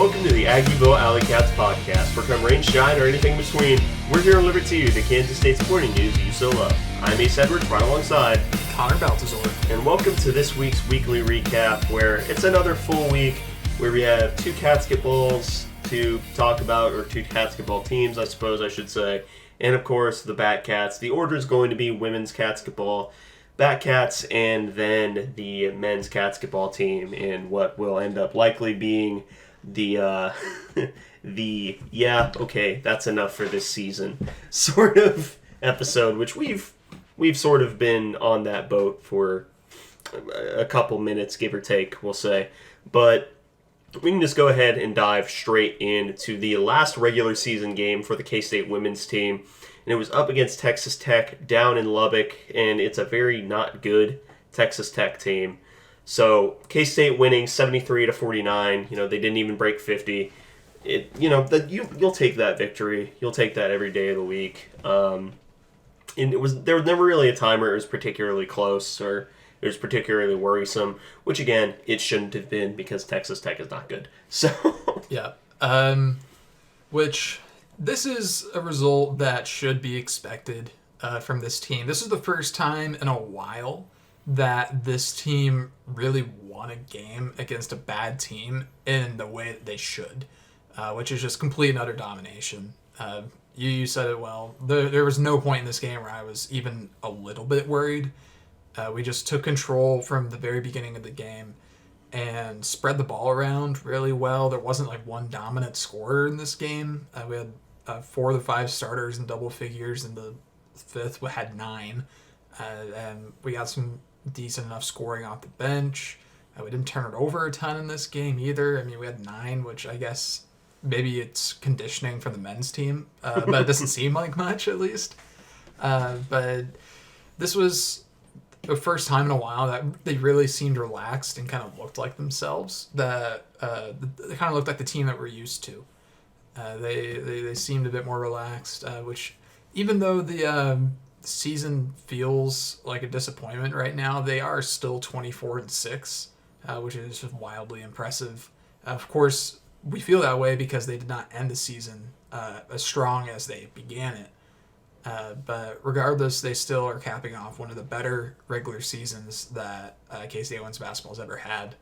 welcome to the Aggieville Alleycats podcast. For come rain, shine, or anything between, we're here to deliver to you the Kansas State sporting news you so love. I'm Ace Edwards, right alongside Connor Baltazar. And welcome to this week's weekly recap, where it's another full week where we have two Catsketballs to talk about, or two Catsketball teams, I suppose I should say, and of course the Batcats. The order is going to be women's Catsketball, Batcats, and then the men's Catsketball team in what will end up likely being the that's enough for this season sort of episode, which we've sort of been on that boat for a couple minutes, give or take, we'll say. But we can just go ahead and dive straight into the last regular season game for the K-State women's team. And it was up against Texas Tech down in Lubbock, and it's a very not good Texas Tech team. So K-State winning 73-49. They didn't even break 50. You'll take that victory. You'll take that every day of the week. And there was never really a time where it was particularly close or it was particularly worrisome, which again it shouldn't have been because Texas Tech is not good. So yeah, which. This is a result that should be expected from this team. This is the first time in a while that this team really won a game against a bad team in the way that they should, which is just complete and utter domination. You said it well. There was no point in this game where I was even a little bit worried. We just took control from the very beginning of the game and spread the ball around really well. There wasn't like one dominant scorer in this game. We had 4 of the 5 starters in double figures, and the 5th had 9. And we got some decent enough scoring off the bench. We didn't turn it over a ton in this game either. I mean, we had 9, which I guess maybe it's conditioning for the men's team, but it doesn't seem like much, at least. But this was the first time in a while that they really seemed relaxed and kind of looked like themselves. That they kind of looked like the team that we're used to. They seemed a bit more relaxed, which even though the season feels like a disappointment right now, they are still 24-6, which is just wildly impressive. Of course, we feel that way because they did not end the season as strong as they began it. But regardless, they still are capping off one of the better regular seasons that K-State women's basketball has ever had.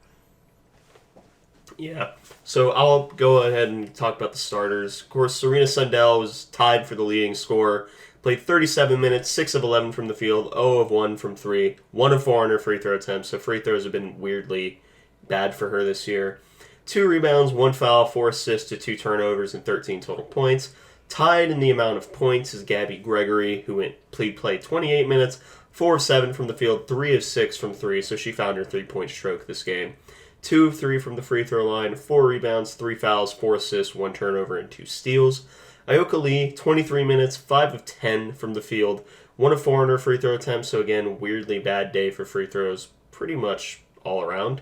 Yeah, so I'll go ahead and talk about the starters. Of course, Serena Sundell was tied for the leading scorer. Played 37 minutes, 6 of 11 from the field, 0 of 1 from 3, 1 of 4 on her free throw attempts, so free throws have been weirdly bad for her this year. 2 rebounds, 1 foul, 4 assists to 2 turnovers, and 13 total points. Tied in the amount of points is Gabby Gregory, who played 28 minutes, 4 of 7 from the field, 3 of 6 from 3, so she found her 3-point stroke this game. 2 of 3 from the free throw line, 4 rebounds, 3 fouls, 4 assists, 1 turnover, and 2 steals. Ayoka Lee, 23 minutes, 5 of 10 from the field, 1 of 4 on her free throw attempts, so again, weirdly bad day for free throws pretty much all around.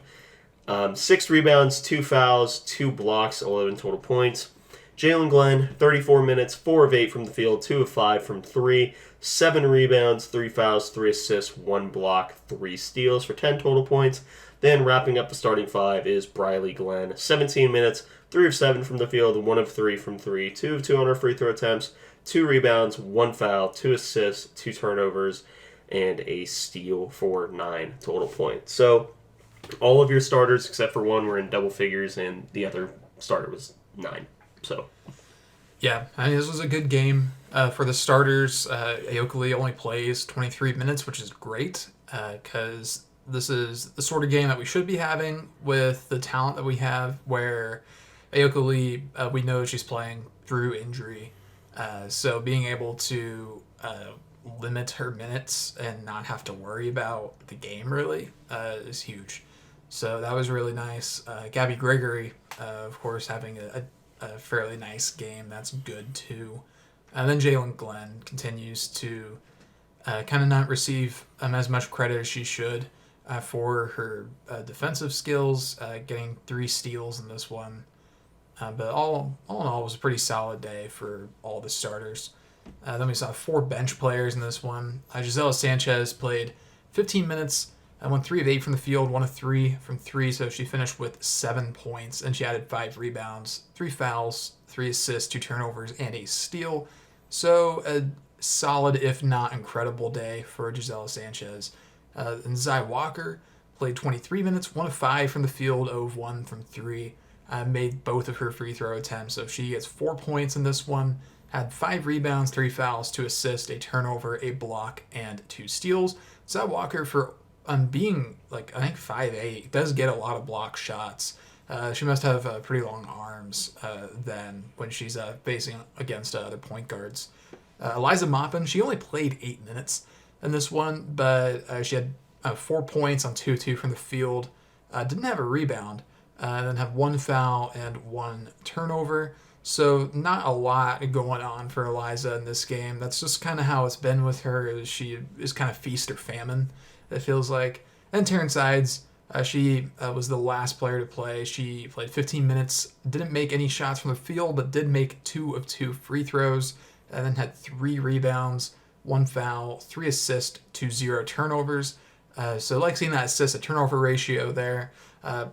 6 rebounds, 2 fouls, 2 blocks, 11 total points. Jalen Glenn, 34 minutes, 4 of 8 from the field, 2 of 5 from 3, 7 rebounds, 3 fouls, 3 assists, 1 block, 3 steals for 10 total points. Then wrapping up the starting 5 is Briley Glenn. 17 minutes, 3 of 7 from the field, 1 of 3 from 3, 2 of 2 on her free throw attempts, 2 rebounds, 1 foul, 2 assists, 2 turnovers, and a steal for 9 total points. So all of your starters except for one were in double figures, and the other starter was 9. So yeah, I mean, this was a good game for the starters. Ayoka Lee only plays 23 minutes, which is great because this is the sort of game that we should be having with the talent that we have, where Ayoka Lee, we know she's playing through injury. So being able to limit her minutes and not have to worry about the game really is huge. So that was really nice. Gabby Gregory, of course, having a fairly nice game. That's good too. And then Jalen Glenn continues to kind of not receive as much credit as she should. For her defensive skills, getting 3 steals in this one. But all in all, it was a pretty solid day for all the starters. Then we saw 4 bench players in this one. Gisela Sanchez played 15 minutes, I won 3 of 8 from the field, 1 of 3 from 3, so she finished with 7 points, and she added 5 rebounds, 3 fouls, 3 assists, 2 turnovers, and a steal. So a solid, if not incredible, day for Gisela Sanchez. And Zai Walker played 23 minutes, 1 of 5 from the field, 0 of 1 from 3. Made both of her free throw attempts, so she gets 4 points in this one. Had 5 rebounds, 3 fouls, 2 assists, a turnover, a block, and 2 steals. Zai Walker, for being, like, I think 5'8", does get a lot of block shots. She must have pretty long arms then when she's facing against other point guards. Eliza Maupin, she only played 8 minutes in this one, but she had 4 points on 2-2 from the field. Didn't have a rebound. Then have 1 foul and 1 turnover. So not a lot going on for Eliza in this game. That's just kind of how it's been with her. She is kind of feast or famine, it feels like. And Taryn Sides, she was the last player to play. She played 15 minutes, didn't make any shots from the field, but did make 2 of 2 free throws, and then had 3 rebounds, 1 foul, 3 assists to 0 turnovers. So like seeing that assist to turnover ratio there.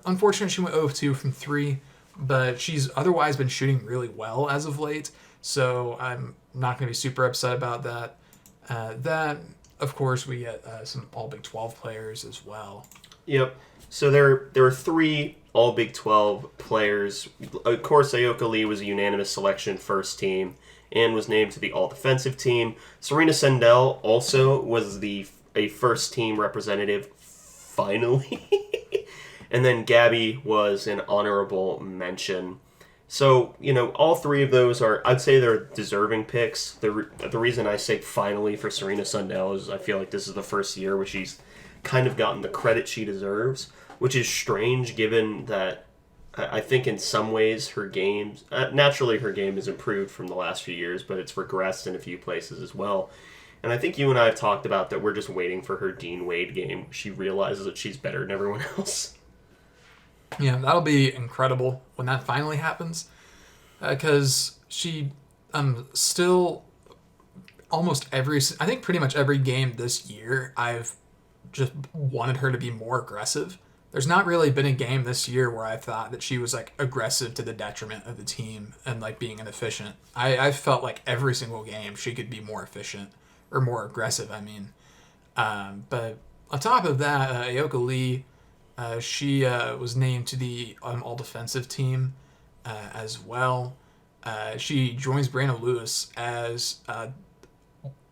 Unfortunately, she went 0 of 2 from 3, but she's otherwise been shooting really well as of late, so I'm not going to be super upset about that. Of course, we get some All Big 12 players as well. Yep. So there were 3 All Big 12 players. Of course, Ayoka Lee was a unanimous selection first team and was named to the All Defensive team. Serena Sendell also was a first team representative, finally. And then Gabby was an honorable mention. So, all 3 of those I'd say they're deserving picks. The reason I say finally for Serena Sundell is I feel like this is the first year where she's kind of gotten the credit she deserves, which is strange given that I think in some ways her game, naturally her game has improved from the last few years, but it's regressed in a few places as well. And I think you and I have talked about that we're just waiting for her Dean Wade game. She realizes that she's better than everyone else. Yeah, that'll be incredible when that finally happens, because she still almost I think pretty much every game this year, I've just wanted her to be more aggressive. There's not really been a game this year where I thought that she was like aggressive to the detriment of the team and like being inefficient. I felt like every single game she could be more efficient or more aggressive, I mean. But on top of that, Ayoka Lee, she was named to the all-defensive team as well. She joins Brandon Lewis as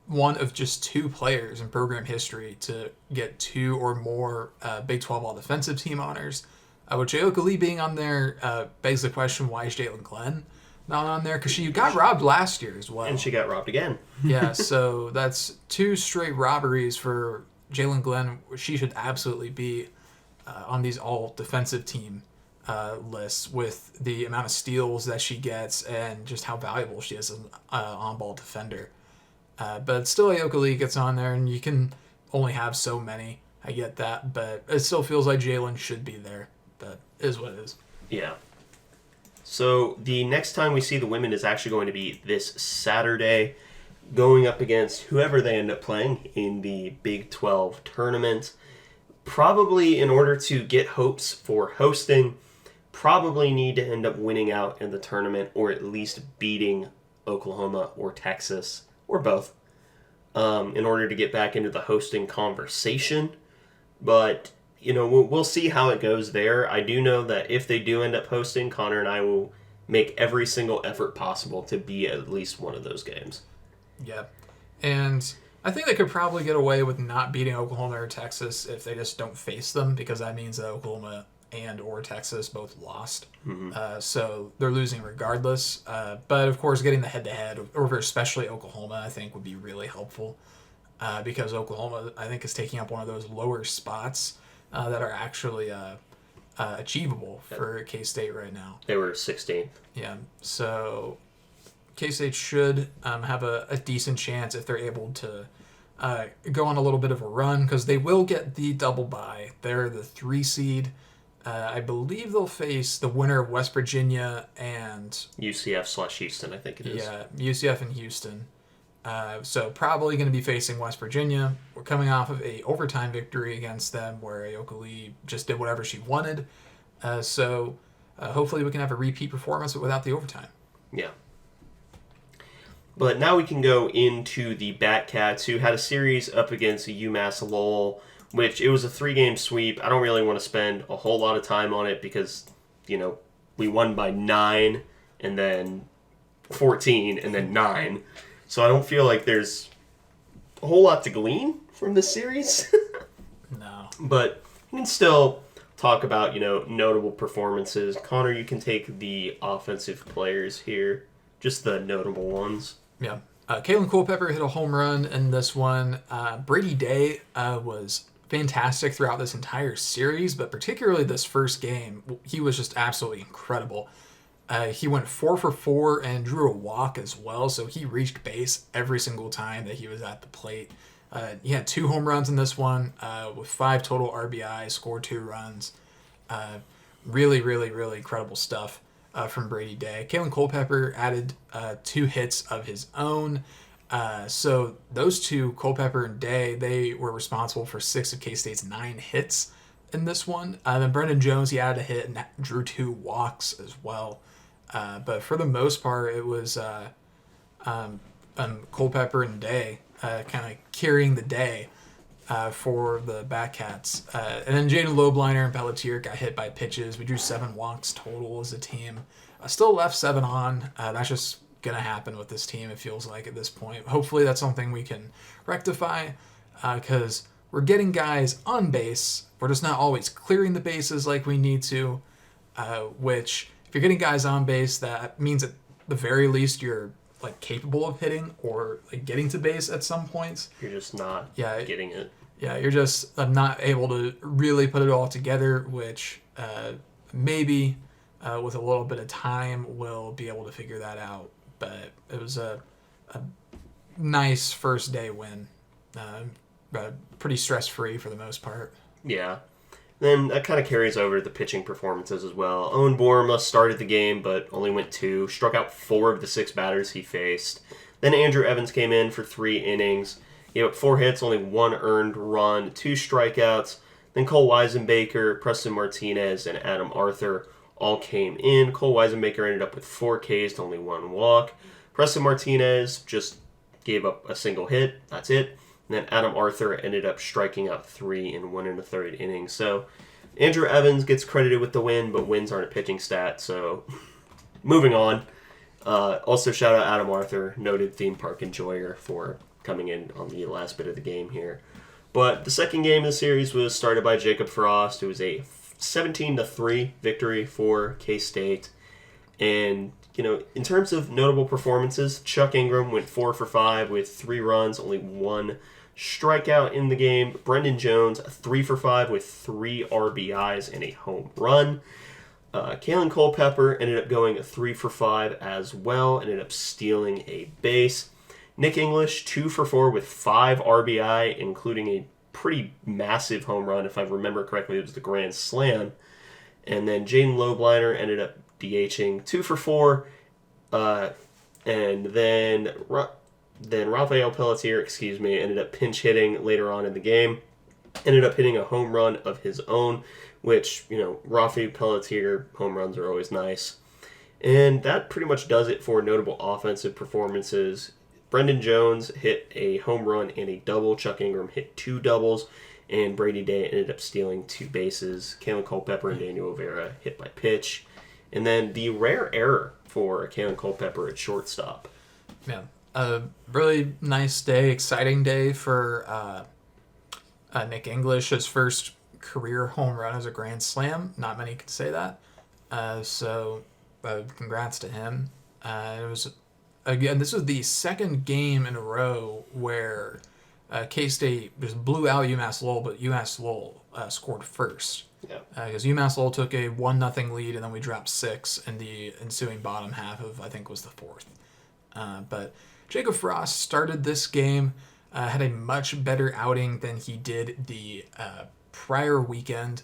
one of just 2 players in program history to get 2 or more Big 12 all-defensive team honors. With Ayoka Lee being on there begs the question, why is Jalen Glenn not on there? Because she got robbed last year as well. And she got robbed again. Yeah, so that's 2 straight robberies for Jalen Glenn. She should absolutely be on these all-defensive team lists with the amount of steals that she gets and just how valuable she is as an on-ball defender. But still, Ayoka Lee gets on there, and you can only have so many. I get that, but it still feels like Jalen should be there. But it is what it is. Yeah. So the next time we see the women is actually going to be this Saturday, going up against whoever they end up playing in the Big 12 tournament. Probably in order to get hopes for hosting, probably need to end up winning out in the tournament or at least beating Oklahoma or Texas or both in order to get back into the hosting conversation. But, we'll see how it goes there. I do know that if they do end up hosting, Connor and I will make every single effort possible to be at least one of those games. Yeah. And I think they could probably get away with not beating Oklahoma or Texas if they just don't face them, because that means that Oklahoma and or Texas both lost. Mm-hmm. So they're losing regardless. But, of course, getting the head-to-head, or especially Oklahoma, I think would be really helpful because Oklahoma, I think, is taking up one of those lower spots that are actually achievable for K-State right now. They were 16th. Yeah, so K-State should have a decent chance if they're able to go on a little bit of a run, because they will get the double bye. They're the 3 seed. I believe they'll face the winner of West Virginia and UCF/Houston, I think it is. Yeah, UCF and Houston. So probably going to be facing West Virginia. We're coming off of a overtime victory against them where Ayoka Lee just did whatever she wanted. So hopefully we can have a repeat performance but without the overtime. Yeah. But now we can go into the Batcats, who had a series up against UMass Lowell, which it was a 3-game sweep. I don't really want to spend a whole lot of time on it because, we won by 9 and then 14 and then 9. So I don't feel like there's a whole lot to glean from this series. No. But you can still talk about, notable performances. Connor, you can take the offensive players here, just the notable ones. Yeah. Kalen Culpepper hit a home run in this one. Brady Day was fantastic throughout this entire series, but particularly this first game, he was just absolutely incredible. He went 4 for 4 and drew a walk as well, so he reached base every single time that he was at the plate. He had 2 home runs in this one with 5 total RBIs, scored 2 runs. Really, really, really incredible stuff from Brady Day. Kalen Culpepper added 2 hits of his own. So those two, Culpepper and Day, they were responsible for 6 of K-State's 9 hits in this one. Then Brendan Jones, he added a hit and drew 2 walks as well. But for the most part, it was Culpepper and Day kind of carrying the day for the Batcats. And then Jaden Lobliner and Pelletier got hit by pitches. We drew 7 walks total as a team. Still left 7 on. That's just going to happen with this team, it feels like, at this point. Hopefully that's something we can rectify because we're getting guys on base. We're just not always clearing the bases like we need to, which if you're getting guys on base, that means at the very least you're like capable of hitting or like getting to base at some points. You're just not getting it. Yeah, you're just not able to really put it all together, which maybe with a little bit of time we'll be able to figure that out. But it was a nice first day win. Pretty stress-free for the most part. Yeah. Then that kind of carries over to the pitching performances as well. Owen Borma started the game, but only went 2. Struck out 4 of the 6 batters he faced. Then Andrew Evans came in for 3 innings. Gave up 4 hits, only 1 earned run, 2 strikeouts. Then Cole Weisenbaker, Preston Martinez, and Adam Arthur all came in. Cole Weisenbaker ended up with 4 Ks to only 1 walk. Preston Martinez just gave up a single hit. That's it. And then Adam Arthur ended up striking out 3 in 1 1/3 innings. So Andrew Evans gets credited with the win, but wins aren't a pitching stat. So moving on. Also shout out Adam Arthur, noted theme park enjoyer, for coming in on the last bit of the game here. But the second game of the series was started by Jacob Frost. It was a 17-3 victory for K-State. And, in terms of notable performances, Chuck Ingram went 4 for 5 with 3 runs, only 1 strikeout in the game. Brendan Jones, 3 for 5 with 3 RBIs and a home run. Kalen Culpepper ended up going 3 for 5 as well, ended up stealing a base. Nick English, 2 for 4 with 5 RBI, including a pretty massive home run. If I remember correctly, it was the grand slam. And then Jaden Lobliner ended up DHing 2 for 4. And then Rafael Pelletier, ended up pinch hitting later on in the game. Ended up hitting a home run of his own, which, Rafael Pelletier home runs are always nice. And that pretty much does it for notable offensive performances. Brendan Jones hit a home run and a double. Chuck Ingram hit 2 doubles. And Brady Day ended up stealing 2 bases. Kalen Culpepper and Daniel Rivera hit by pitch. And then the rare error for Kalen Culpepper at shortstop. Yeah. A really nice day, exciting day for Nick English. His first career home run as a grand slam. Not many could say that. So congrats to him. It was, again, this was the second game in a row where K-State just blew out UMass Lowell, but UMass Lowell scored first. Yeah. Because UMass Lowell took a 1-0 lead, and then we dropped 6 in the ensuing bottom half of, I think, was the 4th. But Jacob Frost started this game, had a much better outing than he did the prior weekend.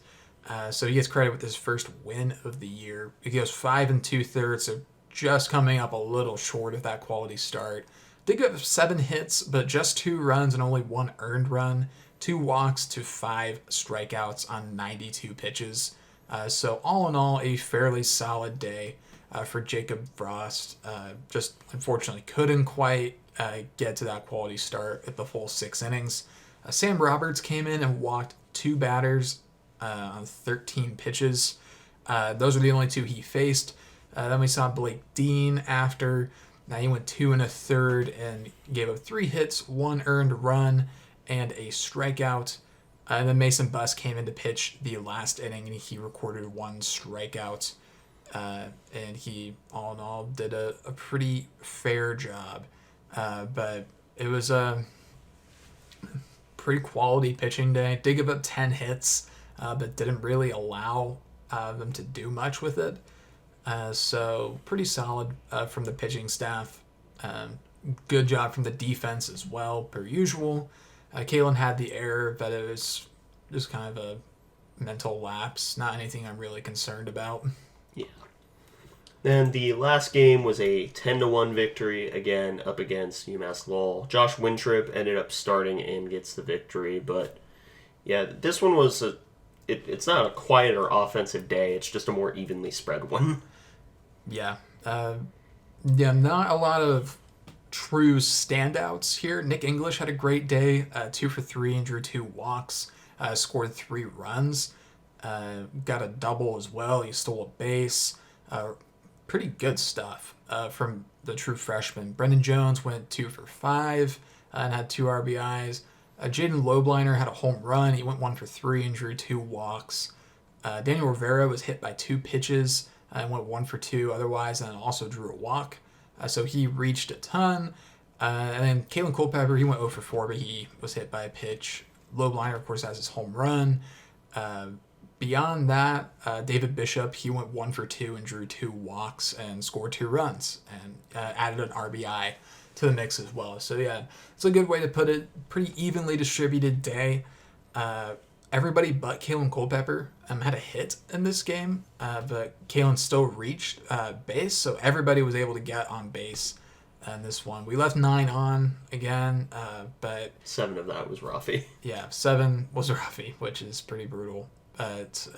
So he gets credit with his first win of the year. He goes 5 2/3, so just coming up a little short of that quality start. Did give up 7 hits, but just 2 runs and only 1 earned run, 2 walks to 5 strikeouts on 92 pitches. So all in all, a fairly solid day for Jacob Frost. Just unfortunately couldn't quite get to that quality start at the full 6 innings. Sam Roberts came in and walked 2 batters on 13 pitches. Those are the only 2 he faced. Then we saw Blake Dean after. Now he went 2 1/3 and gave up 3 hits, 1 earned run, and a strikeout. And then Mason Buss came in to pitch the last inning, and he recorded 1 strikeout. And he, all in all, did a pretty fair job. But it was a pretty quality pitching day. Did give up 10 hits, but didn't really allow them to do much with it. So pretty solid from the pitching staff. Good job from the defense as well, per usual. Kalen had the error, but it was just kind of a mental lapse. Not anything I'm really concerned about. Yeah. Then the last game was a 10-1 victory, again, up against UMass Lowell. Josh Wintrip ended up starting and gets the victory, but yeah, this one was it's not a quieter offensive day, it's just a more evenly spread one. Yeah. Not a lot of true standouts here. Nick English had a great day, 2 for 3 and drew 2 walks, scored 3 runs, got a double as well. He stole a base. Pretty good stuff from the true freshman. Brendan Jones went 2 for 5 and had 2 RBIs. Jaden Lobliner had a home run. He went 1 for 3 and drew 2 walks. Daniel Rivera was hit by 2 pitches and went 1 for 2 otherwise, and also drew a walk. So he reached a ton. And then Kalen Culpepper, he went 0 for 4, but he was hit by a pitch. Lobliner, of course, has his home run. Beyond that, David Bishop, he went 1 for 2 and drew 2 walks and scored 2 runs and added an RBI to the mix as well. So yeah, it's a good way to put it. Pretty evenly distributed day. Everybody but Kalen Culpepper had a hit in this game, but Kalen still reached base, so everybody was able to get on base in this one. We left 9 on again, but 7 of that was Rafi. Yeah, 7 was Rafi, which is pretty brutal. But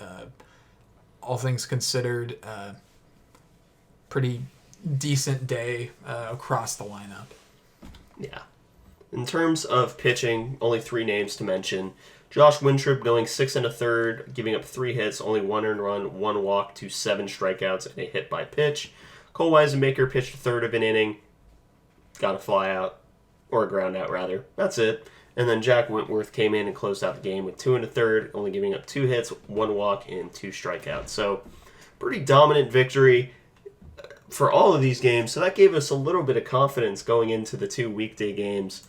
all things considered, pretty decent day across the lineup. Yeah. In terms of pitching, only 3 names to mention. Josh Wintrip going 6 1/3, giving up 3 hits, only 1 earned run, 1 walk to 7 strikeouts, and a hit by pitch. Cole Weisenmaker pitched a third of an inning, got a fly out, or a ground out rather. That's it. And then Jack Wentworth came in and closed out the game with 2 1/3, only giving up 2 hits, 1 walk, and 2 strikeouts. So, pretty dominant victory for all of these games. So that gave us a little bit of confidence going into the 2 weekday games.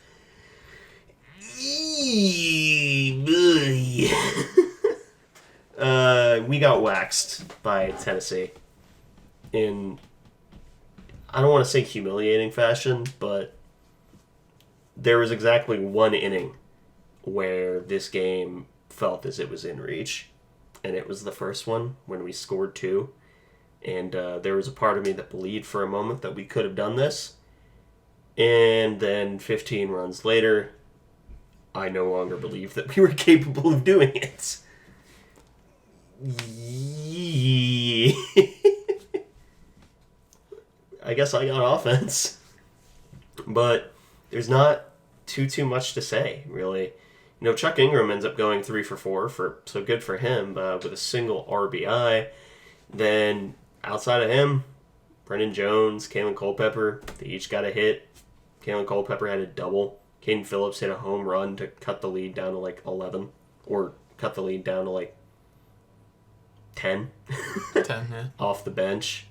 We got waxed by Tennessee in, I don't want to say humiliating fashion, but there was exactly 1 inning where this game felt as it was in reach, and it was the first one when we scored 2. And there was a part of me that believed for a moment that we could have done this. And then 15 runs later, I no longer believe that we were capable of doing it. I guess I got offense. But there's not too much to say, really. You know, Chuck Ingram ends up going 3 for 4, so good for him, with a single RBI. Then, outside of him, Brendan Jones, Kalen Culpepper, they each got a hit. Kalen Culpepper had a double. Caden Phillips hit a home run to cut the lead down to like 11, or cut the lead down to like 10. 10, yeah. Off the bench.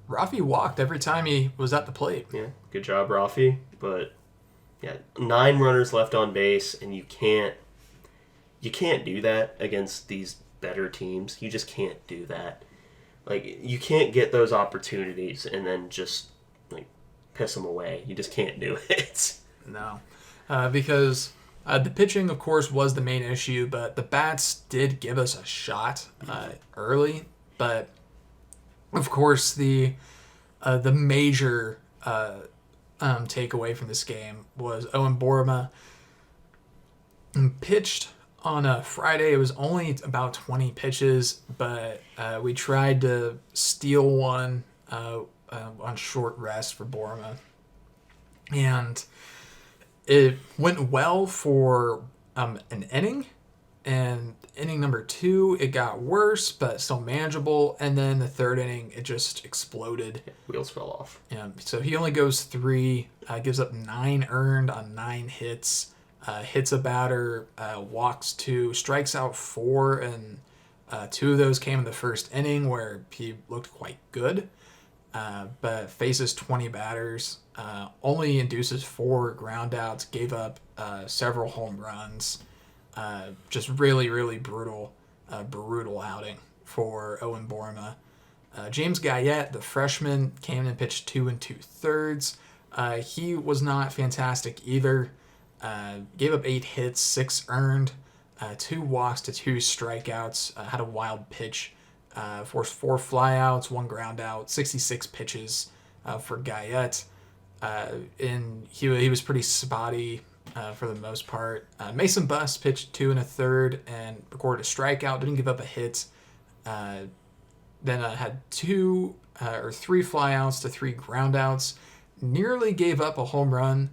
Rafi walked every time he was at the plate. Yeah, good job, Rafi. But yeah, 9 runners left on base, and you can't do that against these better teams. You just can't do that. Like, you can't get those opportunities and then just like piss them away. You just can't do it. No. Because the pitching, of course, was the main issue, but the bats did give us a shot early. But, of course, the major takeaway from this game was Owen Borma pitched on a Friday. It was only about 20 pitches, but we tried to steal one on short rest for Borma. And it went well for an inning. And inning number 2, it got worse, but still manageable. And then the third inning, it just exploded. Wheels fell off. Yeah, so he only goes 3, gives up 9 earned on 9 hits, hits a batter, walks 2, strikes out 4, and 2 of those came in the first inning where he looked quite good, but faces 20 batters, only induces 4 ground outs, gave up several home runs. Just really, really brutal outing for Owen Borma. James Guyette, the freshman, came in and pitched 2 2/3. He was not fantastic either. Gave up 8 hits, 6 earned, 2 walks to 2 strikeouts. Had a wild pitch, forced 4 flyouts, 1 ground out, 66 pitches for Guyette. And he was pretty spotty for the most part. Mason Buss pitched 2 1/3 and recorded a strikeout. Didn't give up a hit. Then had 2 or 3 flyouts to 3 groundouts. Nearly gave up a home run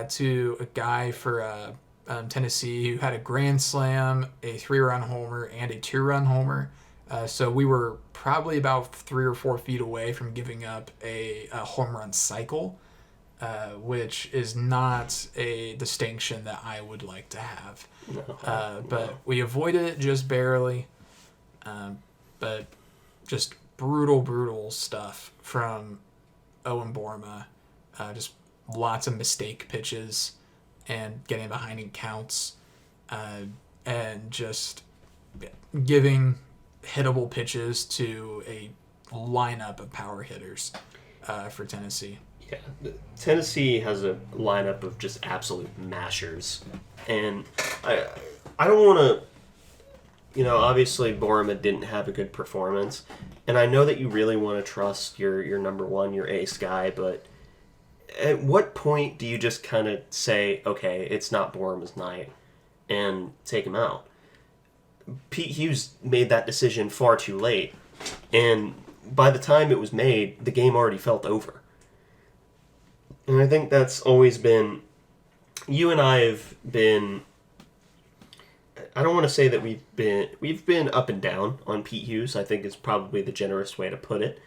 to a guy for Tennessee who had a grand slam, a 3-run homer, and a 2-run homer. So we were probably about 3 or 4 feet away from giving up a home run cycle, which is not a distinction that I would like to have. But we avoided it just barely. But just brutal stuff from Owen Borma. Just lots of mistake pitches and getting behind in counts, and just giving hittable pitches to a lineup of power hitters for Tennessee. Yeah, Tennessee has a lineup of just absolute mashers, and I don't want to. Obviously Borma didn't have a good performance, and I know that you really want to trust your number one, your ace guy, but at what point do you just kind of say, okay, it's not Borma's night, and take him out? Pete Hughes made that decision far too late, and by the time it was made, the game already felt over. And I think that's always been... You and I have been... I don't want to say that we've been up and down on Pete Hughes. I think is probably the generous way to put it.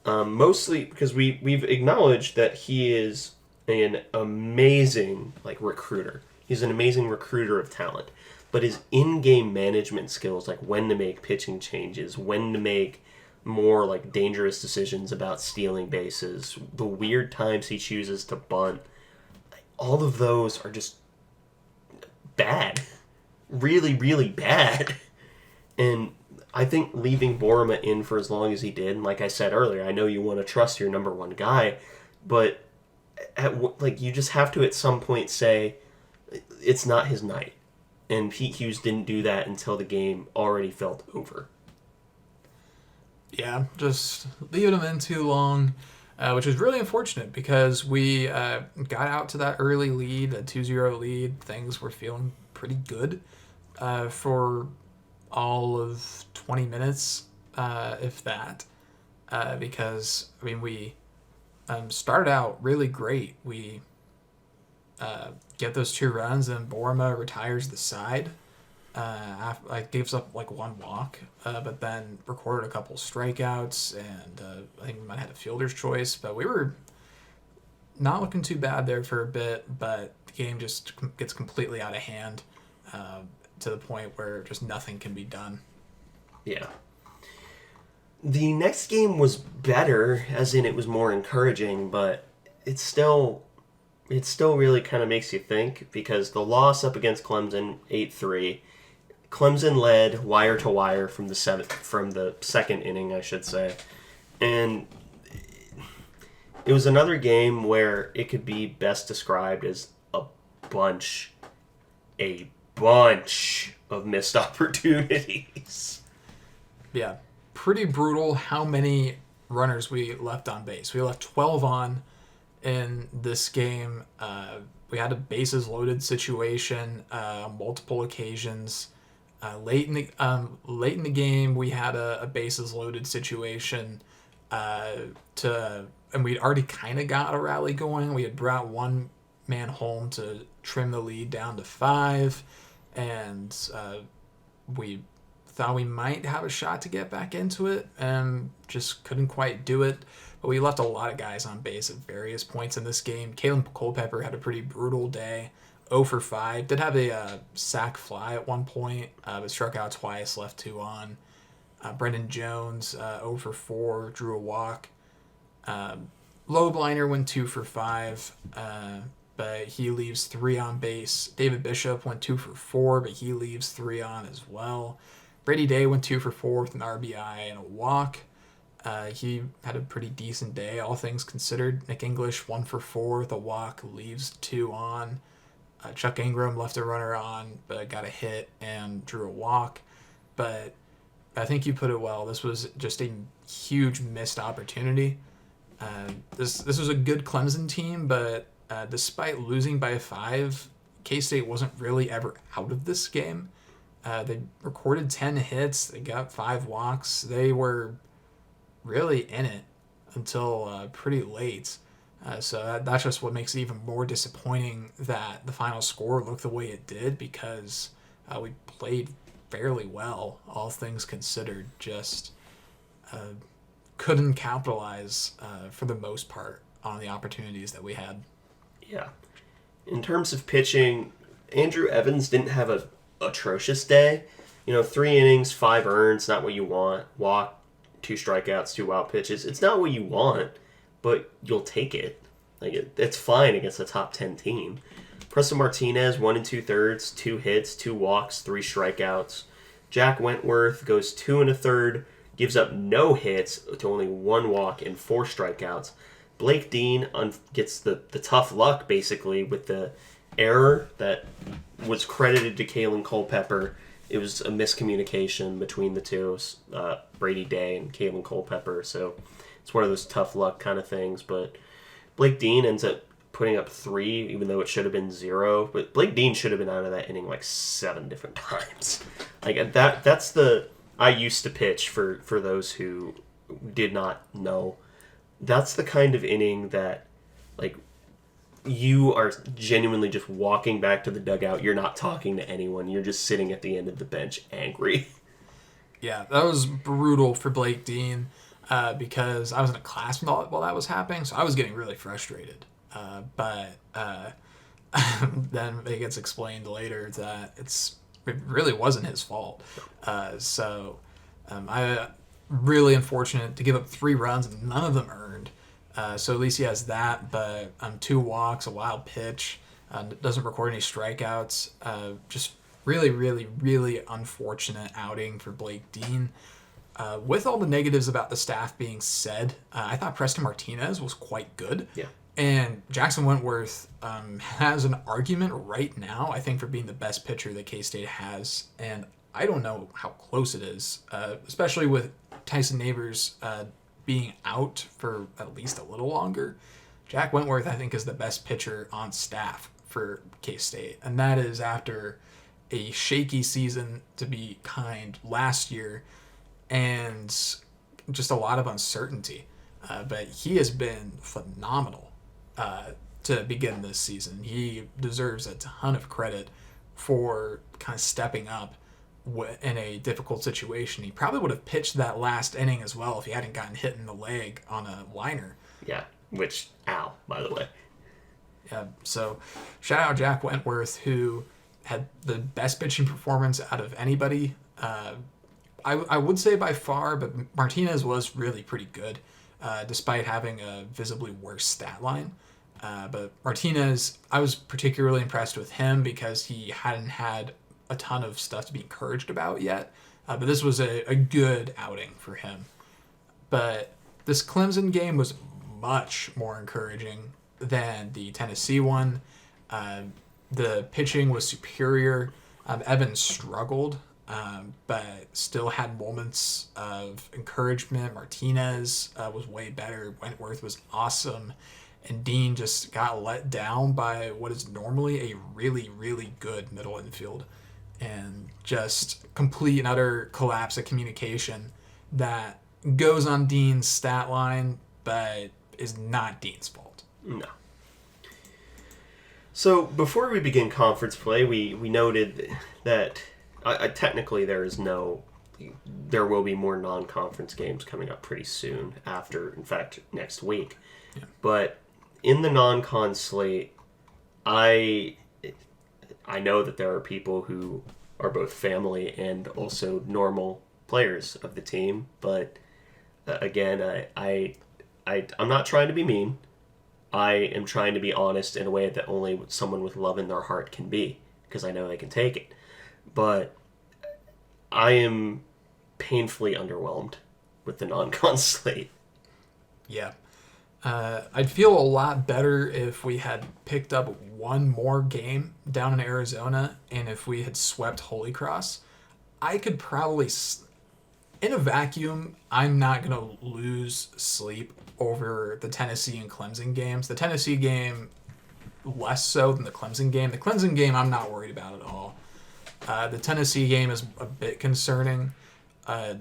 Mostly because we've acknowledged that he is an amazing recruiter. He's an amazing recruiter of talent. But his in-game management skills, like when to make pitching changes, when to make more dangerous decisions about stealing bases, the weird times he chooses to bunt, all of those are just bad. Really, really bad. And I think leaving Borma in for as long as he did, and like I said earlier, I know you want to trust your number one guy, but you just have to at some point say it's not his night. And Pete Hughes didn't do that until the game already felt over. Yeah, just leaving him in too long, which was really unfortunate because we got out to that early lead, a 2-0 lead. Things were feeling pretty good for all of 20 minutes, if that, because, we started out really great. We get those 2 runs, and Borma retires the side. Gives up 1 walk, but then recorded a couple strikeouts, and I think we might have had a fielder's choice, but we were not looking too bad there for a bit, but the game just gets completely out of hand, to the point where just nothing can be done. Yeah. The next game was better, as in it was more encouraging, but it still really kind of makes you think, because the loss up against Clemson 8-3, Clemson led wire to wire from the second inning, I should say, and it was another game where it could be best described as a bunch of missed opportunities. Yeah, pretty brutal how many runners we left on base. We left 12 on, in this game. We had a bases loaded situation on multiple occasions. Late in the game, we had a bases loaded situation and we'd already kind of got a rally going. We had brought one man home to trim the lead down to 5, and we thought we might have a shot to get back into it, and just couldn't quite do it. But we left a lot of guys on base at various points in this game. Kalen Culpepper had a pretty brutal day. 0 for 5. Did have a sac fly at one point, but struck out twice, left 2 on. Brendan Jones, 0 for 4, drew a walk. Lobliner went 2 for 5, but he leaves 3 on base. David Bishop went 2 for 4, but he leaves 3 on as well. Brady Day went 2 for 4 with an RBI and a walk. He had a pretty decent day, all things considered. Nick English, 1 for 4 with a walk, leaves 2 on. Chuck Ingram left a runner on, but got a hit and drew a walk. But I think you put it well. This was just a huge missed opportunity. This was a good Clemson team, but despite losing by 5, K-State wasn't really ever out of this game. They recorded 10 hits. They got 5 walks. They were really in it until pretty late. So that's just what makes it even more disappointing that the final score looked the way it did, because we played fairly well, all things considered. Just couldn't capitalize for the most part on the opportunities that we had. Yeah. In terms of pitching, Andrew Evans didn't have a atrocious day. 3 innings, 5 earns, not what you want. Walk, 2 strikeouts, 2 wild pitches. It's not what you want, but you'll take it. It's fine against a top 10 team. Preston Martinez, 1 2/3, 2 hits, 2 walks, 3 strikeouts. Jack Wentworth goes 2 1/3, gives up no hits to only 1 walk and 4 strikeouts. Blake Dean gets the tough luck, basically, with the error that was credited to Kalen Culpepper. It was a miscommunication between the two, Brady Day and Kalen Culpepper. So it's one of those tough luck kind of things. But Blake Dean ends up putting up 3, even though it should have been 0. But Blake Dean should have been out of that inning 7 different times. That's the... I used to pitch, for those who did not know. That's the kind of inning that, you are genuinely just walking back to the dugout. You're not talking to anyone. You're just sitting at the end of the bench angry. Yeah, that was brutal for Blake Dean because I was in a class while that was happening, so I was getting really frustrated. But then it gets explained later that it really wasn't his fault. So I really unfortunate to give up 3 runs and none of them earned. So at least he has that, but 2 walks, a wild pitch, doesn't record any strikeouts. Just really, really, really unfortunate outing for Blake Dean. With all the negatives about the staff being said, I thought Preston Martinez was quite good. Yeah. And Jackson Wentworth has an argument right now, I think, for being the best pitcher that K-State has. And I don't know how close it is, especially with Tyson Neighbors being out for at least a little longer. Jack Wentworth, I think, is the best pitcher on staff for K-State. And that is after a shaky season, to be kind, last year, and just a lot of uncertainty. But he has been phenomenal to begin this season. He deserves a ton of credit for kind of stepping up in a difficult situation. He probably would have pitched that last inning as well if he hadn't gotten hit in the leg on a liner. Yeah, which, ow, by the way. Yeah, so shout out Jack Wentworth, who had the best pitching performance out of anybody. I would say by far, but Martinez was really pretty good, despite having a visibly worse stat line. But Martinez, I was particularly impressed with him because he hadn't had a ton of stuff to be encouraged about yet. But this was a good outing for him. But this Clemson game was much more encouraging than the Tennessee one. The pitching was superior. Evans struggled, but still had moments of encouragement. Martinez was way better. Wentworth was awesome. and Dean just got let down by what is normally a really, really good middle infield, and just complete and utter collapse of communication that goes on Dean's stat line, but is not Dean's fault. No. So before we begin conference play, we noted that technically there will be more non-conference games coming up pretty soon after, in fact, next week. Yeah. But in the non-con slate, I know that there are people who are both family and also normal players of the team, but again, I'm not trying to be mean. I am trying to be honest in a way that only someone with love in their heart can be, because I know they can take it. But I am painfully underwhelmed with the non-con slate. Yeah. I'd feel a lot better if we had picked up one more game down in Arizona, and if we had swept Holy Cross. I could probably, in a vacuum, I'm not going to lose sleep over the Tennessee and Clemson games. The Tennessee game, less so than the Clemson game. The Clemson game, I'm not worried about at all. The Tennessee game is a bit concerning, but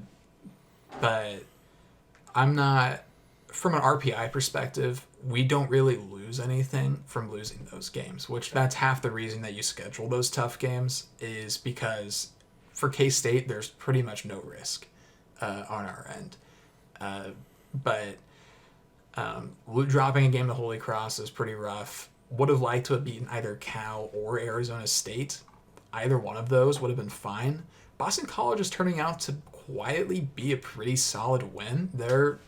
I'm not... From an RPI perspective, we don't really lose anything from losing those games, which that's half the reason that you schedule those tough games, is because for K-State, there's pretty much no risk on our end. But dropping a game to Holy Cross is pretty rough. Would have liked to have beaten either Cal or Arizona State. Either one of those would have been fine. Boston College is turning out to quietly be a pretty solid win. They're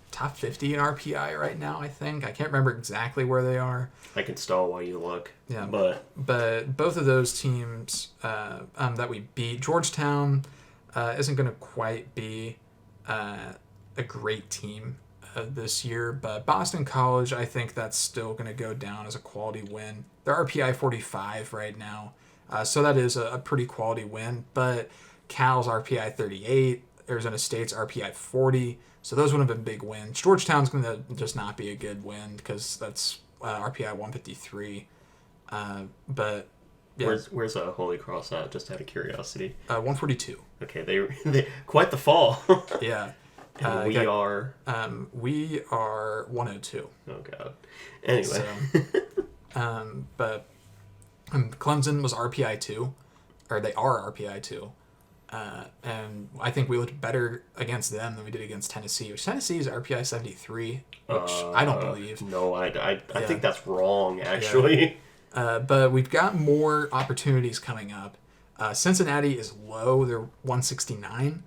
top 50 in RPI right now, I think. I can't remember exactly where they are. I can stall while you look. Yeah, but both of those teams that we beat, Georgetown isn't going to quite be a great team this year, but Boston College, I think that's still going to go down as a quality win. They're RPI 45 right now, so that is a pretty quality win, but Cal's RPI 38, Arizona State's RPI 40, so those would have been big wins. Georgetown's going to just not be a good win because that's RPI 153. But yeah. Where's Holy Cross at? Just out of curiosity. 142. Okay, they quite the fall. Yeah. And we are 102. Oh god. Anyway. So, but Clemson was RPI 2, or they are RPI 2. And I think we looked better against them than we did against Tennessee. Tennessee is RPI 73, which I don't believe. No, I think that's wrong, actually. Yeah. But we've got more opportunities coming up. Cincinnati is low. They're 169.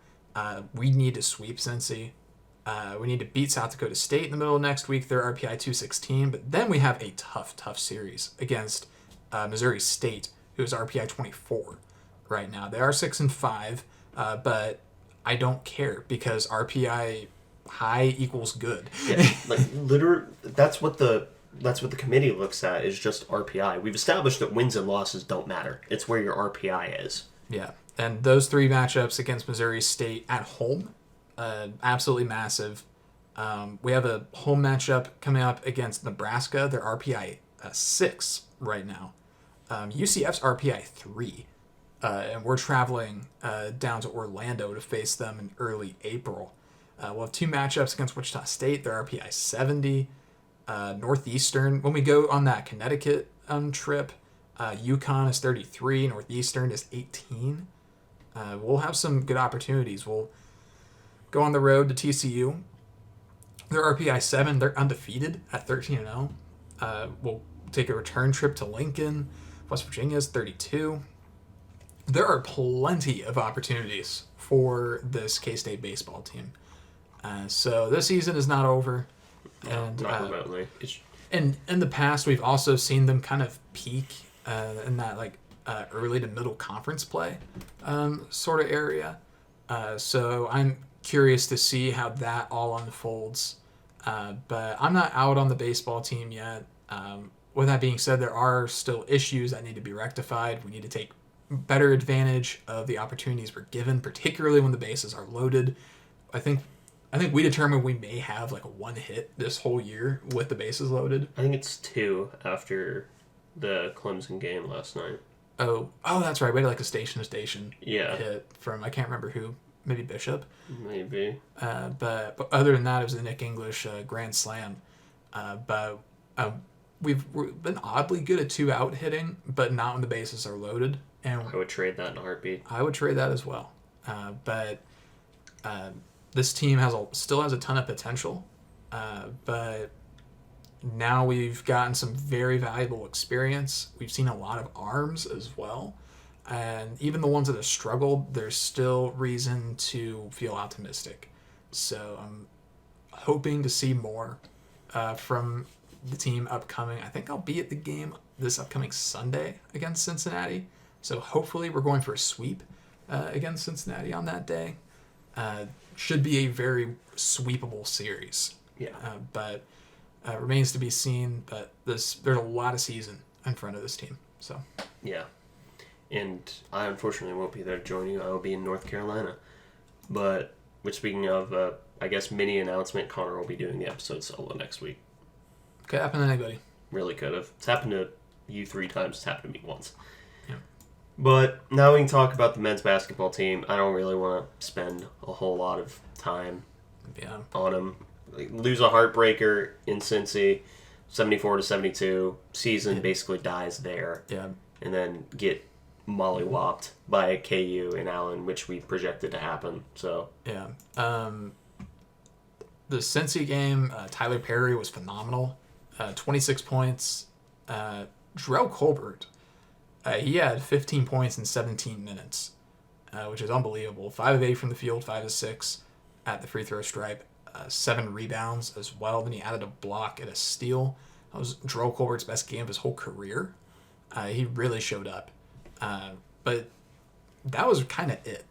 We need to sweep Cincy. We need to beat South Dakota State in the middle of next week. They're RPI 216. But then we have a tough series against Missouri State, who is RPI 24. Right now they are 6-5, but I don't care because RPI high equals good. Yeah, literally, that's what the committee looks at, is just RPI. We've established that wins and losses don't matter. It's where your RPI is. Yeah, and those three matchups against Missouri State at home, absolutely massive. We have a home matchup coming up against Nebraska. They're RPI 6 right now. UCF's RPI 3. And we're traveling down to Orlando to face them in early April. We'll have two matchups against Wichita State. They're RPI 70. Northeastern, when we go on that Connecticut trip, UConn is 33. Northeastern is 18. We'll have some good opportunities. We'll go on the road to TCU. They're RPI 7. They're undefeated at 13-0. We'll take a return trip to Lincoln. West Virginia is 32. There are plenty of opportunities for this K-State baseball team. So this season is not over. And not remotely. And in the past, we've also seen them kind of peak in that early to middle conference play sort of area. So I'm curious to see how that all unfolds. But I'm not out on the baseball team yet. With that being said, there are still issues that need to be rectified. We need to take better advantage of the opportunities we're given, particularly when the bases are loaded. I think I think we determined we may have like one hit this whole year with the bases loaded. I think it's 2 after the Clemson game last night. Oh, that's right. We had like a station-to-station Yeah. hit from, I can't remember who, maybe Bishop. Maybe. But other than that, it was the Nick English grand slam. But we've been oddly good at 2-out hitting, but not when the bases are loaded. And I would trade that in a heartbeat. I would trade that as well. But this team still has a ton of potential. But now we've gotten some very valuable experience. We've seen a lot of arms as well. And even the ones that have struggled, there's still reason to feel optimistic. So I'm hoping to see more from the team upcoming. I think I'll be at the game this upcoming Sunday against Cincinnati. So hopefully we're going for a sweep against Cincinnati on that day. Should be a very sweepable series. Yeah. But remains to be seen. But there's a lot of season in front of this team. So Yeah. And I unfortunately won't be there to join you. I will be in North Carolina. But, which speaking of, I guess mini announcement, Connor will be doing the episode solo next week. could happen to anybody. Really could have. It's happened to you 3 times. It's happened to me once. Yeah. But now we can talk about the men's basketball team. I don't really want to spend a whole lot of time on them. Like, lose a heartbreaker in Cincy, 74-72. Season basically dies there. Yeah. And then get mollywopped by KU and Allen, which we projected to happen. So Yeah. The Cincy game, Tyler Perry was phenomenal. 26 points. Drell Colbert, he had 15 points in 17 minutes, which is unbelievable. 5 of 8 from the field, 5 of 6 at the free throw stripe, 7 rebounds as well. Then he added a block and a steal. That was Drell Colbert's best game of his whole career. He really showed up. But that was kind of it.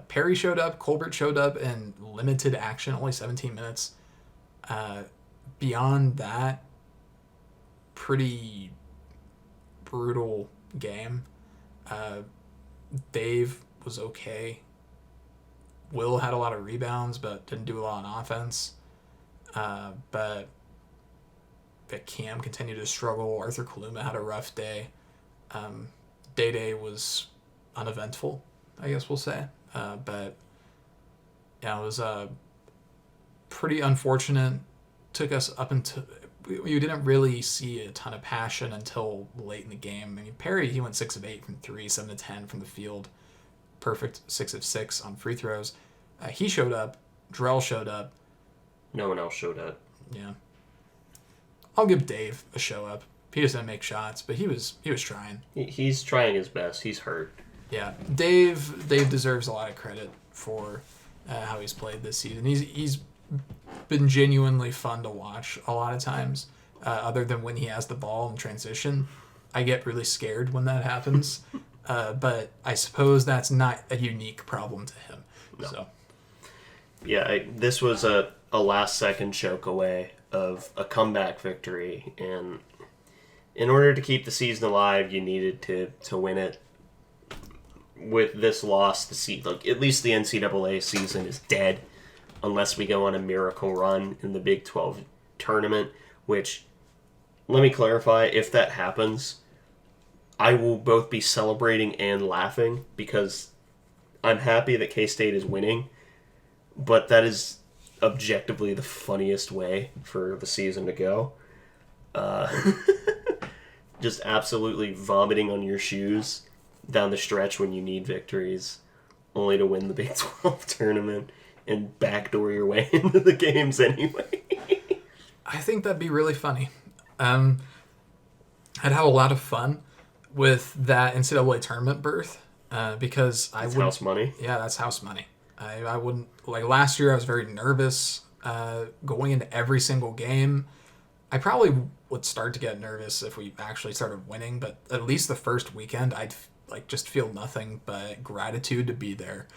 Perry showed up, Colbert showed up in limited action, only 17 minutes. Beyond that, pretty brutal game. Dave was okay. Will had a lot of rebounds, but didn't do a lot on offense. But Cam continued to struggle. Arthur Kaluma had a rough day. Day was uneventful, I guess we'll say. But yeah, it was pretty unfortunate. Took us up until we didn't really see a ton of passion until late in the game. I mean, Perry, he went 6 of 8 from 3, 7 of 10 from the field. Perfect 6 of 6 on free throws. He showed up. Drell showed up. no one else showed up. Yeah. I'll give Dave a show up. He just didn't make shots, but he was trying. He's trying his best. He's hurt. Yeah, Dave deserves a lot of credit for how he's played this season. He's been genuinely fun to watch a lot of times. Other than when he has the ball in transition, I get really scared when that happens. But I suppose that's not a unique problem to him. No. So Yeah, this was a last-second choke away of a comeback victory, and in order to keep the season alive, you needed to win it. With this loss, at least the NCAA season is dead, unless we go on a miracle run in the Big 12 tournament. Which, let me clarify, if that happens, I will both be celebrating and laughing because I'm happy that K-State is winning, but that is objectively the funniest way for the season to go. Just absolutely vomiting on your shoes down the stretch when you need victories, only to win the Big 12 tournament and backdoor your way into the games anyway. I think that'd be really funny. I'd have a lot of fun with that NCAA tournament berth because I would. House money. Yeah, that's house money. I wouldn't like last year. I was very nervous going into every single game. I probably would start to get nervous if we actually started winning, but at least the first weekend, I'd just feel nothing but gratitude to be there.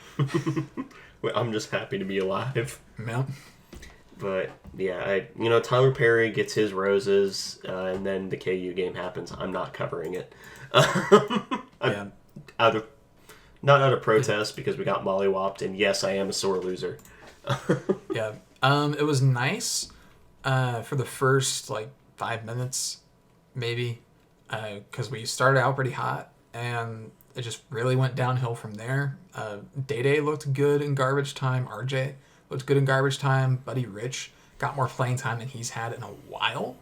I'm just happy to be alive. Yeah. But yeah, Tyler Perry gets his roses, and then the KU game happens. I'm not covering it. Yeah. Not out of protest because we got mollywopped, and yes, I am a sore loser. Yeah. It was nice for the first like 5 minutes, maybe, because we started out pretty hot and it just really went downhill from there. Day Day looked good in garbage time. RJ looked good in garbage time. Buddy Rich got more playing time than he's had in a while,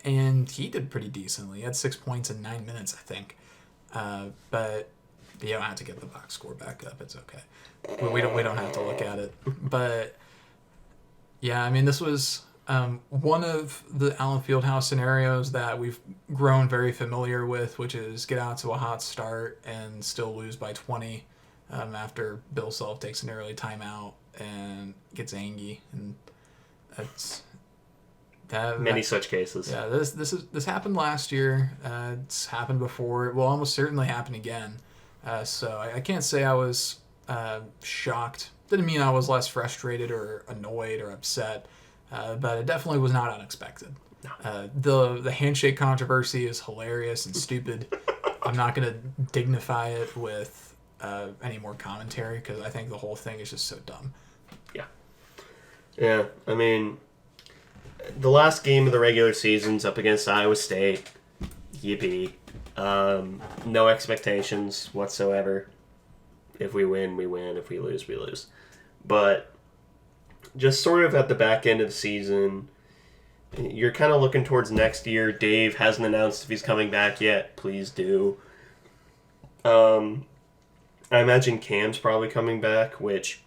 and he did pretty decently. He had 6 points in 9 minutes, I think. But you don't have to get the box score back up. It's okay. We don't have to look at it. But yeah, I mean, this was one of the Allen Fieldhouse scenarios that we've grown very familiar with, which is get out to a hot start and still lose by 20 after Bill Self takes an early timeout and gets angry, and that's Many such cases. Yeah, this happened last year. It's happened before. It will almost certainly happen again. So I can't say I was shocked. Didn't mean I was less frustrated or annoyed or upset, but it definitely was not unexpected. The handshake controversy is hilarious and stupid. I'm not going to dignify it with any more commentary because I think the whole thing is just so dumb. Yeah, I mean, the last game of the regular season's up against Iowa State. Yippee. No expectations whatsoever. If we win, we win. If we lose, we lose. But just sort of at the back end of the season, you're kind of looking towards next year. Dave hasn't announced if he's coming back yet. Please do. I imagine Cam's probably coming back, which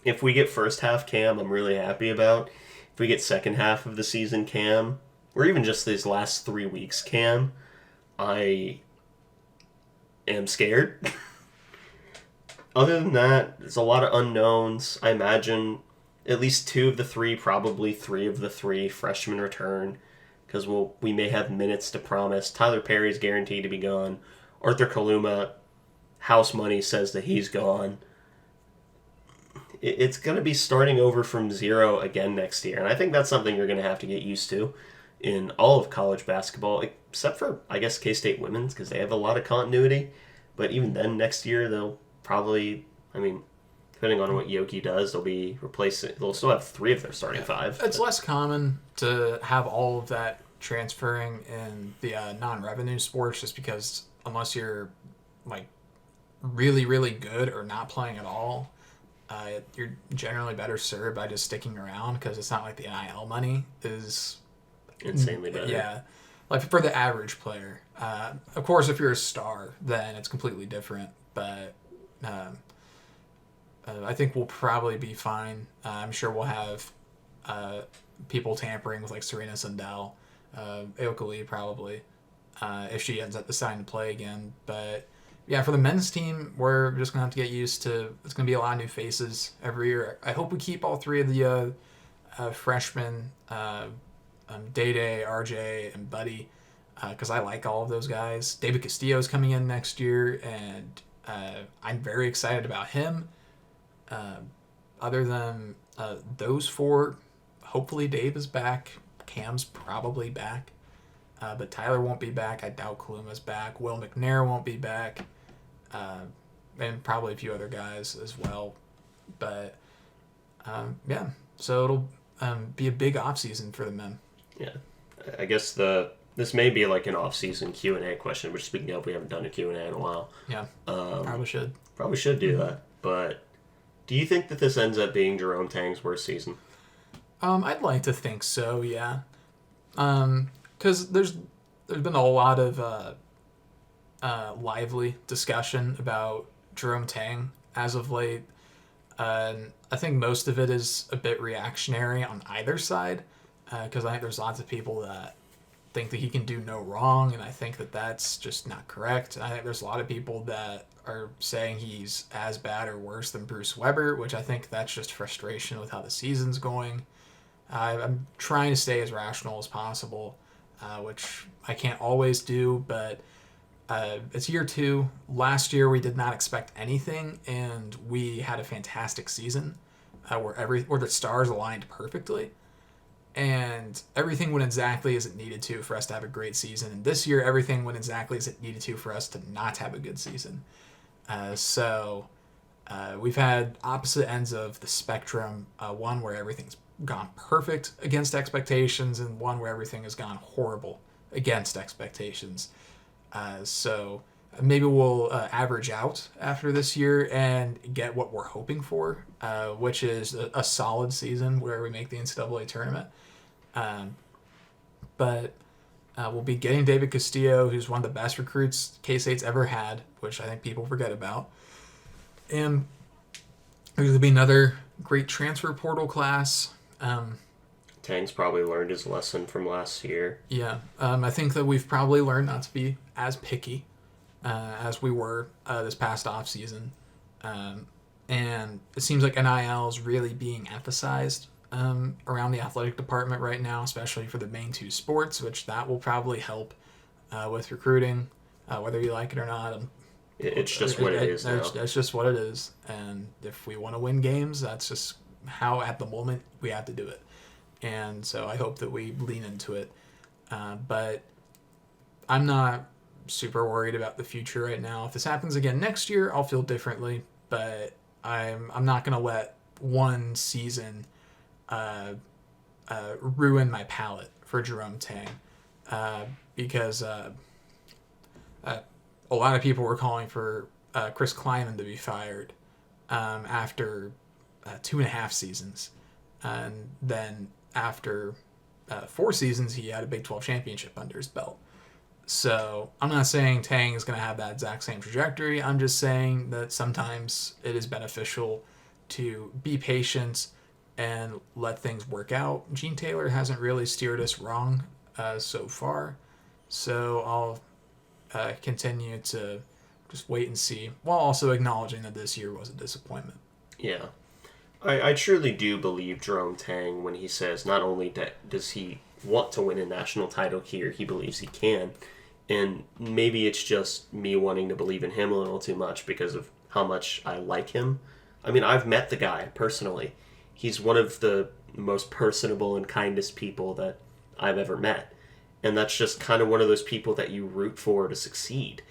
if we get first half Cam, I'm really happy about. If we get second half of the season Cam, or even just these last 3 weeks Cam, I am scared. Other than that, there's a lot of unknowns. I imagine at least 2 of the 3, probably 3 of the 3 freshmen return, because we may have minutes to promise. Tyler Perry's guaranteed to be gone. Arthur Kaluma, house money says that he's gone. It's going to be starting over from zero again next year, and I think that's something you're going to have to get used to in all of college basketball, except for, I guess, K-State women's, because they have a lot of continuity. But even then, next year, they'll probably, I mean, depending on what Yoki does, they'll still have 3 of their starting 5. It's less common to have all of that transferring in the non-revenue sports, just because unless you're like really, really good or not playing at all, you're generally better served by just sticking around, because it's not like the NIL money is insanely better. Yeah, like for the average player. Of course, if you're a star, then it's completely different. But I think we'll probably be fine. I'm sure we'll have people tampering with like Serena Sundell, Aoka Lee probably, if she ends up deciding to play again. But yeah, for the men's team, we're just going to have to get used to, it's going to be a lot of new faces every year. I hope we keep all 3 of the freshmen, Day Day, RJ, and Buddy, because I like all of those guys. David Castillo's coming in next year, and I'm very excited about him. Other than those 4, hopefully Dave is back. Cam's probably back. But Tyler won't be back. I doubt Kaluma's back. Will McNair won't be back. And probably a few other guys as well. But, yeah. So it'll be a big offseason for the men. Yeah. I guess this may be like an off-season Q&A question, which speaking of, we haven't done a Q&A in a while. Yeah. Probably should. Probably should do that. But do you think that this ends up being Jerome Tang's worst season? I'd like to think so, yeah. Because there's been a lot of lively discussion about Jerome Tang as of late. I think most of it is a bit reactionary on either side, because I think there's lots of people that think that he can do no wrong, and I think that that's just not correct. I think there's a lot of people that are saying he's as bad or worse than Bruce Weber, which I think that's just frustration with how the season's going. I'm trying to stay as rational as possible, which I can't always do, but it's year 2. Last year we did not expect anything, and we had a fantastic season where the stars aligned perfectly, and everything went exactly as it needed to for us to have a great season. And this year everything went exactly as it needed to for us to not have a good season. So We've had opposite ends of the spectrum. One where everything's gone perfect against expectations, and one where everything has gone horrible against expectations. So maybe we'll average out after this year and get what we're hoping for, which is a solid season where we make the NCAA tournament. But we'll be getting David Castillo, who's one of the best recruits K-State's ever had, which I think people forget about. And there's going to be another great transfer portal class. Tang's probably learned his lesson from last year. Yeah. I think that we've probably learned not to be as picky as we were this past offseason. And it seems like NIL is really being emphasized around the athletic department right now, especially for the main two sports, which that will probably help with recruiting, whether you like it or not. It's just what it is now. That's just what it is. And if we want to win games, that's just how, at the moment, we have to do it. And so I hope that we lean into it. But I'm not super worried about the future right now. If this happens again next year, I'll feel differently. But I'm not going to let one season ruin my palate for Jerome Tang. Because a lot of people were calling for Chris Kleiman to be fired after 2.5 seasons. And then after 4 seasons, he had a Big 12 championship under his belt. So I'm not saying Tang is going to have that exact same trajectory. I'm just saying that sometimes it is beneficial to be patient and let things work out. Gene Taylor hasn't really steered us wrong so far. So I'll continue to just wait and see, while also acknowledging that this year was a disappointment. Yeah. I truly do believe Jerome Tang when he says not only does he want to win a national title here, he believes he can. And maybe it's just me wanting to believe in him a little too much because of how much I like him. I mean, I've met the guy personally. He's one of the most personable and kindest people that I've ever met. And that's just kind of one of those people that you root for to succeed.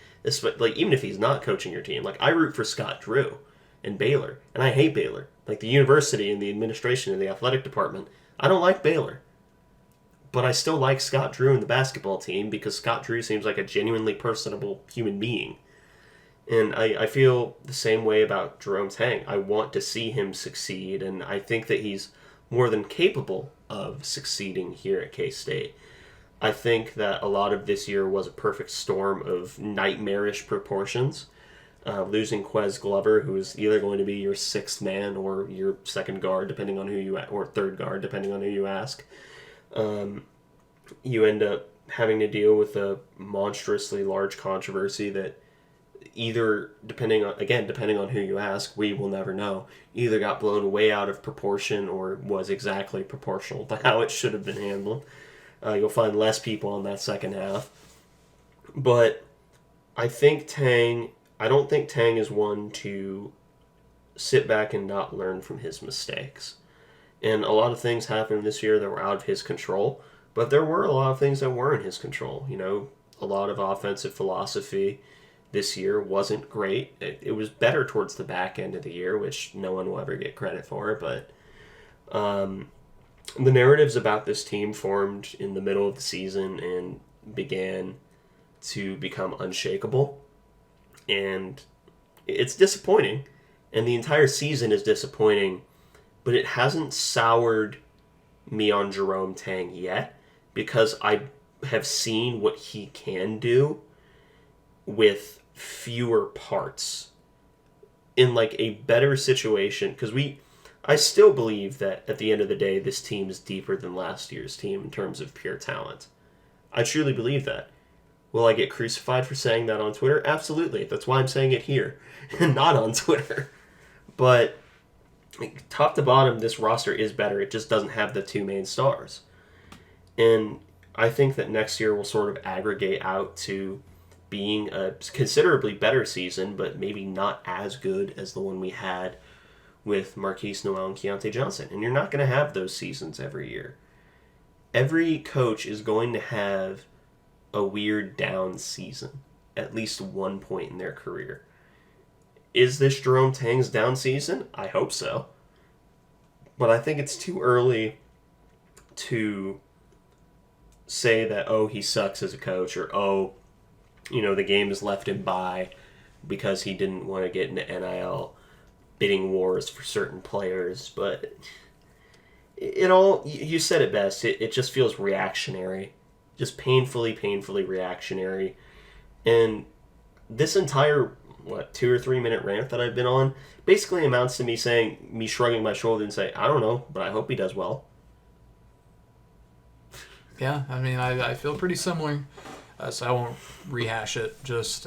Like, even if he's not coaching your team. Like, I root for Scott Drew and Baylor. And I hate Baylor. Like, the university and the administration and the athletic department. I don't like Baylor. But I still like Scott Drew and the basketball team because Scott Drew seems like a genuinely personable human being. And I feel the same way about Jerome Tang. I want to see him succeed, and I think that he's more than capable of succeeding here at K-State. I think that a lot of this year was a perfect storm of nightmarish proportions. Losing Quez Glover, who is either going to be your 6th man or your second guard, depending on who you or third guard, depending on who you ask. You end up having to deal with a monstrously large controversy that either, depending on who you ask, we will never know, either got blown way out of proportion or was exactly proportional to how it should have been handled. You'll find less people on that second half. But I don't think Tang is one to sit back and not learn from his mistakes. And a lot of things happened this year that were out of his control, but there were a lot of things that were in his control. You know, a lot of offensive philosophy this year wasn't great. It was better towards the back end of the year, which no one will ever get credit for, but the narratives about this team formed in the middle of the season and began to become unshakable. And it's disappointing, and the entire season is disappointing, but it hasn't soured me on Jerome Tang yet, because I have seen what he can do with fewer parts in like a better situation, because I still believe that at the end of the day this team is deeper than last year's team in terms of pure talent. I truly believe that. Will I get crucified for saying that on Twitter? Absolutely. That's why I'm saying it here and not on Twitter. But top to bottom, this roster is better. It just doesn't have the 2 main stars. And I think that next year will sort of aggregate out to being a considerably better season, but maybe not as good as the one we had with Marquise Noel and Keontae Johnson. And you're not going to have those seasons every year. Every coach is going to have a weird down season at least one point in their career. is this Jerome Tang's down season? I hope so. But I think it's too early to say that, oh, he sucks as a coach, or, oh, the game has left him by because he didn't want to get into NIL bidding wars for certain players. But you said it best. It just feels reactionary. Just painfully reactionary. And this entire, 2 or 3 minute rant that I've been on basically amounts to me shrugging my shoulder and say, I don't know, but I hope he does well. Yeah, I mean, I feel pretty similar, so I won't rehash it. Just,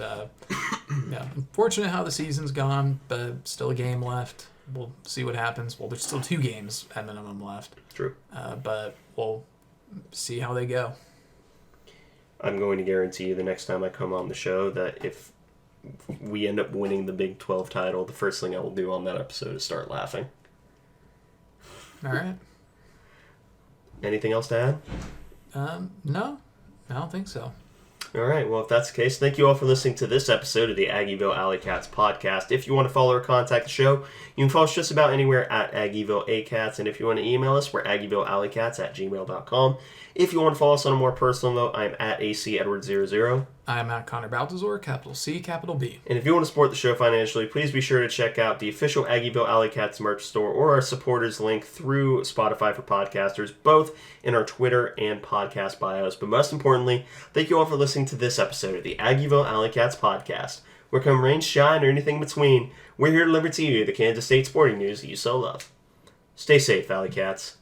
unfortunate how the season's gone, but still a game left. We'll see what happens. Well, there's still 2 games at minimum left. True. But we'll see how they go. I'm going to guarantee you the next time I come on the show that if we end up winning the Big 12 title, the first thing I will do on that episode is start laughing. All right. Anything else to add? No, I don't think so. All right, well, if that's the case, thank you all for listening to this episode of the Aggieville Alleycats podcast. If you want to follow or contact the show, you can follow us just about anywhere at Aggieville Alleycats, and if you want to email us, we're AggievilleAlleycats@gmail.com. If you want to follow us on a more personal note, I'm at ACEdward00. I'm at Connor Baltazar, capital C, capital B. And if you want to support the show financially, please be sure to check out the official Aggieville Alleycats merch store or our supporters link through Spotify for Podcasters, both in our Twitter and podcast bios. But most importantly, thank you all for listening to this episode of the Aggieville Alleycats podcast. Where come rain, shine, or anything in between, we're here to deliver to you the Kansas State sporting news that you so love. Stay safe, Alleycats.